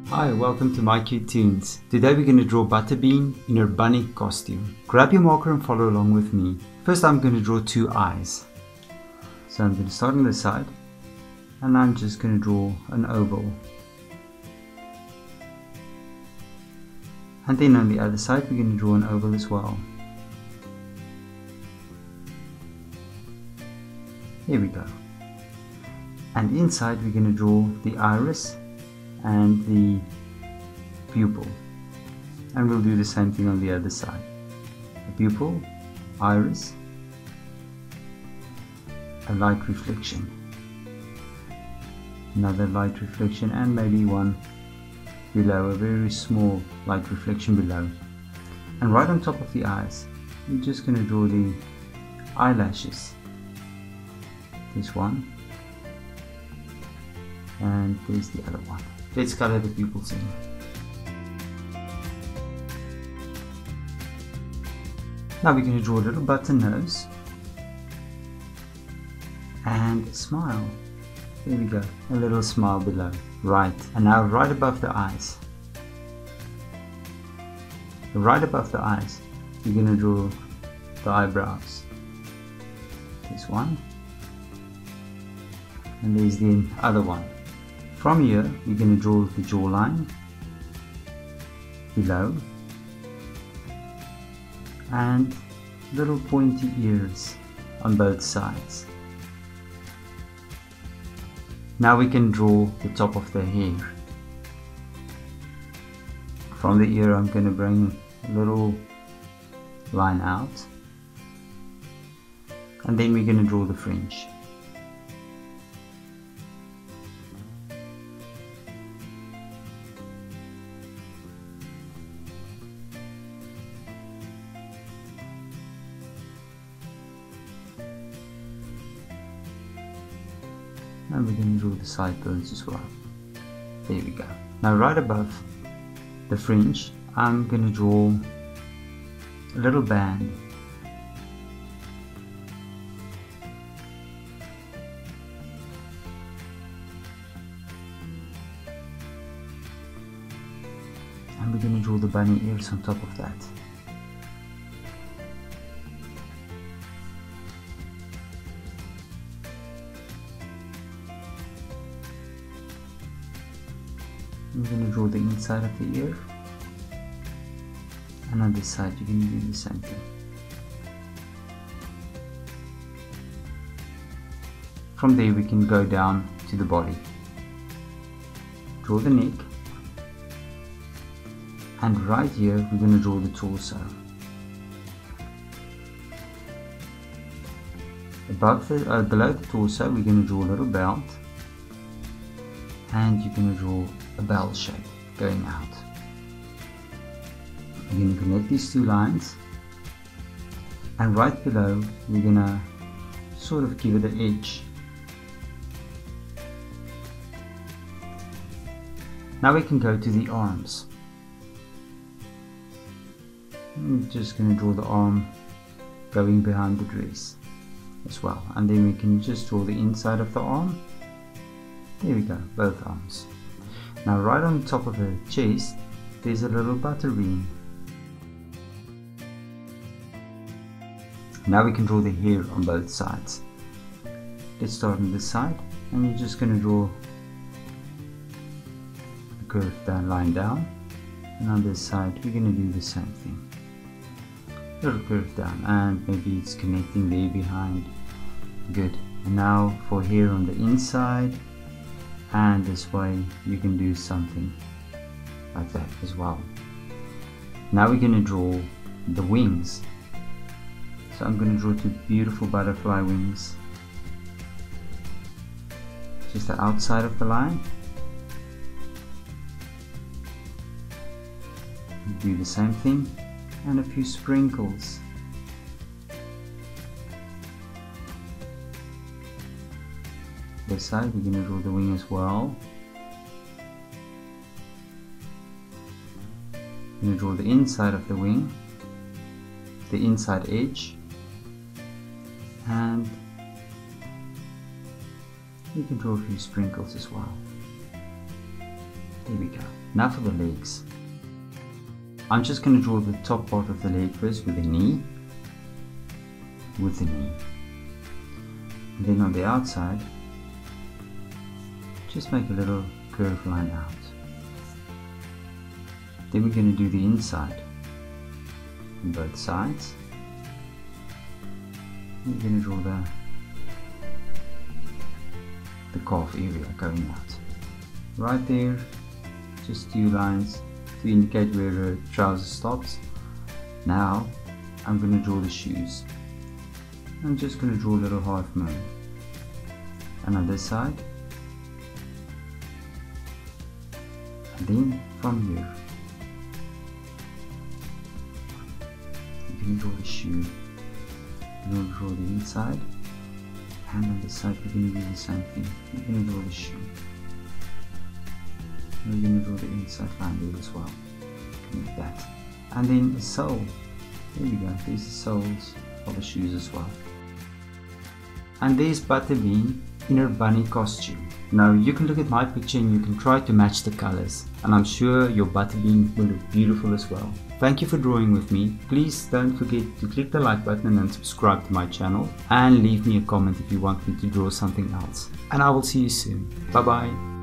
Hi, welcome to mycutetoons. Today we're going to draw Butterbean in her bunny costume. Grab your marker and follow along with me. First I'm going to draw two eyes. So I'm going to start on this side and I'm just going to draw an oval. And then on the other side we're going to draw an oval as well. Here we go. And inside we're going to draw the iris and the pupil. And we'll do the same thing on the other side. A pupil, iris, a light reflection, another light reflection, and maybe one below, a very small light reflection below. And right on top of the eyes, we're just going to draw the eyelashes. This one, and there's the other one. Let's color the pupils in. Now we're going to draw a little button nose and a smile. There we go, a little smile below. Right, and now right above the eyes. Right above the eyes, we're going to draw the eyebrows. This one, and there's the other one. From here, we're going to draw the jawline below and little pointy ears on both sides. Now we can draw the top of the hair. From the ear, I'm going to bring a little line out, and then we're going to draw the fringe. And we're going to draw the sideburns as well. There we go. Now right above the fringe, I'm going to draw a little band. And we're going to draw the bunny ears on top of that. I'm going to draw the inside of the ear, and on this side you're going to do the same thing. From there we can go down to the body. Draw the neck, and right here we're going to draw the torso. Below the torso we're going to draw a little belt, and you're going to draw a bell shape going out. We're going to connect these two lines, and right below we're going to sort of give it an edge. Now we can go to the arms. I'm just going to draw the arm going behind the dress as well, and then we can just draw the inside of the arm. There we go, both arms. Now right on top of her chest, there's a little butterbean. Now we can draw the hair on both sides. Let's start on this side, and you're just going to draw a curved line down, and on this side we're going to do the same thing. Little curve down, and maybe it's connecting there behind. Good. And now for hair on the inside, and this way you can do something like that as well. Now we're going to draw the wings. So I'm going to draw two beautiful butterfly wings. Just the outside of the line. Do the same thing, and a few sprinkles. This side we're going to draw the wing as well. I'm going to draw the inside of the wing, the inside edge, and you can draw a few sprinkles as well. There we go. Now for the legs. I'm just going to draw the top part of the leg first with the knee. And then on the outside, just make a little curved line out. Then we're going to do the inside on both sides. We're going to draw the calf area going out. Right there, just 2 lines to indicate where the trouser stops. Now I'm going to draw the shoes. I'm just going to draw a little half moon. And on this side, and then from here, you're going to draw the shoe. You're going to draw the inside, and on this side, we're going to do the same thing. You're going to draw the shoe. We're going to draw the inside line there as well, like that. And then the sole. There we go. There's the soles of the shoes as well. And there's Butterbean in her bunny costume. Now you can look at my picture and you can try to match the colors, and I'm sure your Butterbean will look beautiful as well. Thank you for drawing with me. Please don't forget to click the like button and subscribe to my channel, and leave me a comment if you want me to draw something else. And I will see you soon. Bye bye.